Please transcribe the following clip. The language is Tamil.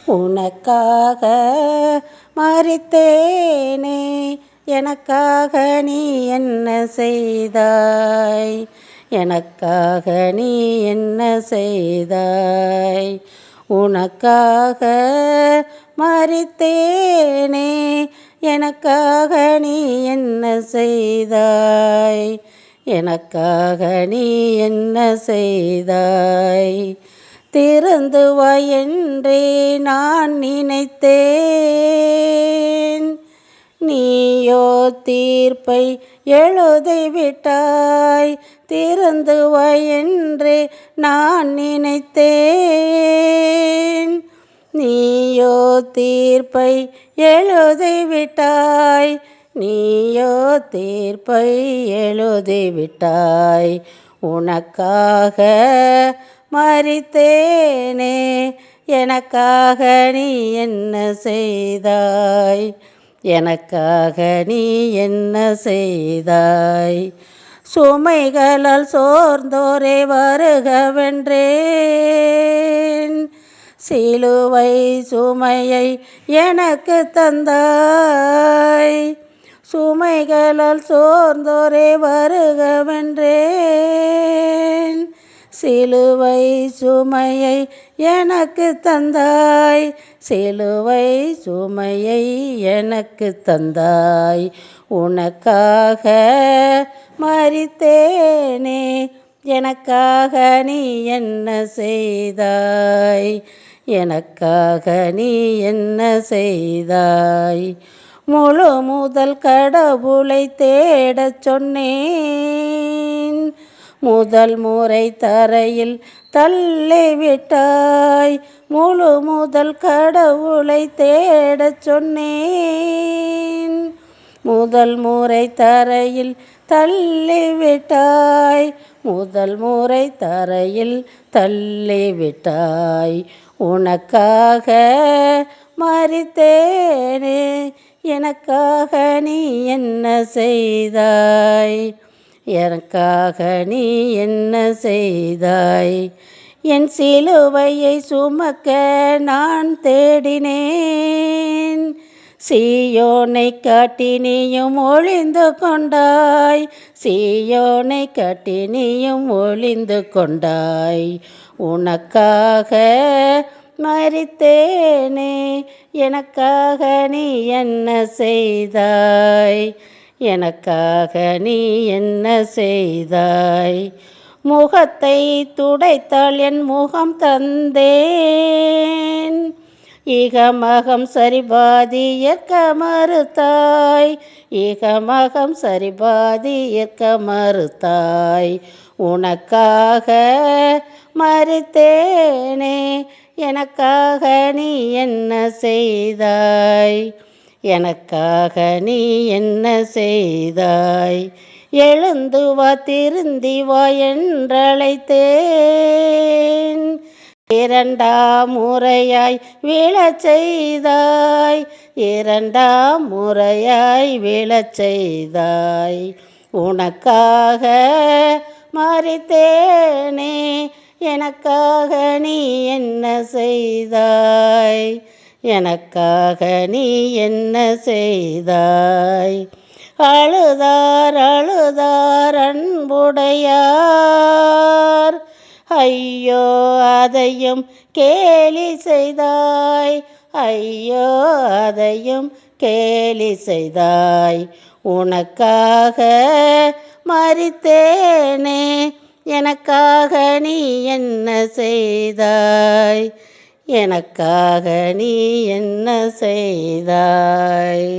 உனக்காக மரித்தேனே, எனக்காக நீ என்ன செய்தாய்? எனக்காக நீ என்ன செய்தாய்? உனக்காக மரித்தேனே, எனக்காக நீ என்ன செய்தாய்? எனக்காக நீ என்ன செய்தாய்? திறந்து வா என்றே நான் நினைத்தேன், நீயோ தீர்ப்பை எழுதிவிட்டாய். திறந்து வா என்றே நான் நினைத்தேன், நீயோ தீர்ப்பை எழுதிவிட்டாய். நீயோ தீர்ப்பை எழுதிவிட்டாய். உனக்காக மரித்தேனே, எனக்காக நீ என்ன செய்தாய்? எனக்காக நீ என்ன செய்தாய்? சுமைகளால் சோர்ந்தோரே வருகவென்றேன், சிலுவை சுமையை எனக்கு தந்தாய். சுமைகளால் சோர்ந்தோரே வருகவென்றேன், சிலுவை சுமையை எனக்கு தந்தாய். சிலுவை சுமையை எனக்கு தந்தாய். உனக்காக மரித்தேனே, எனக்காக நீ என்ன செய்தாய்? எனக்காக நீ என்ன செய்தாய்? முழு முதல் கடவுளை தேடச் சொன்னேன், முதல் முறை தரையில் தள்ளிவிட்டாய். முழு முதல் கடவுளை தேடச் சொன்னேன், முதல் முறை தரையில் தள்ளிவிட்டாய். முதல் முறை தரையில் தள்ளிவிட்டாய். உனக்காக மரித்தேனே, எனக்காக நீ என்ன செய்தாய்? எனக்காக நீ என்ன செய்தாய்? என் சிலுவையை சுமக்க நான் தேடினேன், சீயோனை காட்டி நீயும் ஒளிந்து கொண்டாய். சீயோனை காட்டி நீயும் ஒளிந்து கொண்டாய். உனக்காக மரித்தேனே, எனக்காக நீ என்ன செய்தாய்? எனக்காக நீ என்ன செய்தாய்? முகத்தை துடைத்தால் என் முகம் தந்தேன், இகமகம் சரிபாதி ஏற்க மறுத்தாய். இகமகம் சரிபாதி ஏற்க மறுத்தாய். உனக்காக மரித்தேனே, எனக்காக நீ என்ன செய்தாய்? எனக்காக நீ என்ன செய்தாய்? எழுந்து வா திருந்தி வா என்றழைத்தேன், இரண்டாம் முறையாய் விழச் செய்தாய். இரண்டாம் முறையாய் விழச் செய்தாய். உனக்காக மரித்தேனே, எனக்காக நீ என்ன செய்தாய்? எனக்காக நீ என்ன செய்தாய்? அழுதார் அழுதார் அன்புடையார், ஐயோ அதையும் கேலி செய்தாய். ஐயோ அதையும் கேலி செய்தாய். உனக்காக மரித்தேனே, எனக்காக நீ என்ன செய்தாய்? எனக்காக நீ என்ன செய்தாய்?